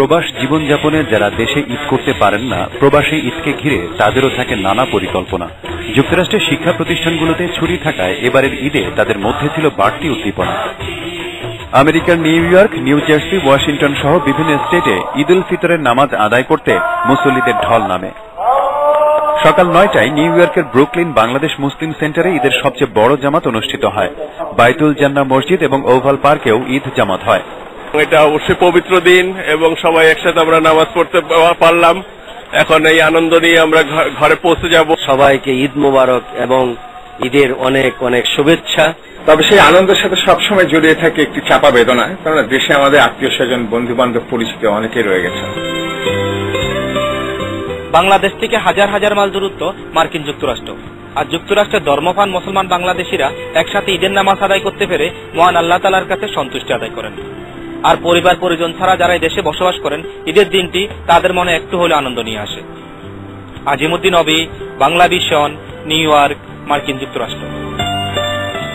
প্রবাস জীবনযাপনে যারা দেশে ঈদ করতে পারেন না, প্রবাসী ঈদকে ঘিরে তাদেরও থাকে নানা পরিকল্পনা। যুক্তরাষ্ট্রের শিক্ষা প্রতিষ্ঠানগুলোতে ছুটি থাকায় এবারের ঈদে তাদের মধ্যে ছিল বাড়তি উদ্দীপনা। আমেরিকার new York, new jersey, Washington সহ বিভিন্ন স্টেটে ঈদ উল ফিতরের নামাজ আদায় করতে মুসল্লিদের ঢল নামে। সকাল 9টায় নিউ ইয়র্কের ব্রুকলিন বাংলাদেশ মুসলিম সেন্টারে ঈদের সবচেয়ে বড় জামাত অনুষ্ঠিত হয়। বাইতুল জান্নাহ মসজিদ এবং ওভাল পার্কেও ঈদ জামাত হয়। এটা অবশ্যই পবিত্র দিন এবং সবাই একসাথে আমরা নামাজ পড়তে পারলাম। এখন এই আনন্দ নিয়ে আমরা ঘরে পৌঁছে যাব। সবাইকে ঈদ মোবারক এবং ঈদের অনেক অনেক শুভেচ্ছা। তবে সেই আনন্দের সাথে সবসময় জড়িয়ে থাকে একটি চাপা বেদনা, কারণ দেশে আমাদের আত্মীয় স্বজন, বন্ধু বান্ধব, পরিচিত অনেকেই রয়ে গেছেন। বাংলাদেশ থেকে হাজার হাজার মাইল দূরত্ব মার্কিন যুক্তরাষ্ট্র, আর যুক্তরাষ্ট্রের ধর্মপ্রাণ মুসলমান বাংলাদেশিরা একসাথে ঈদের নামাজ আদায় করতে পেরে মহান আল্লাহ তাআলার কাছে সন্তুষ্টি আদায় করেন। আর পরিবার পরিজন ছাড়া যারা এই দেশে বসবাস করেন, ঈদের দিনটি তাদের মনে একটু হলে আনন্দ নিয়ে আসে। আজিমুদ্দিন নবী, বাংলা ভিশন, নিউ ইয়র্ক, মার্কিন যুক্তরাষ্ট্র।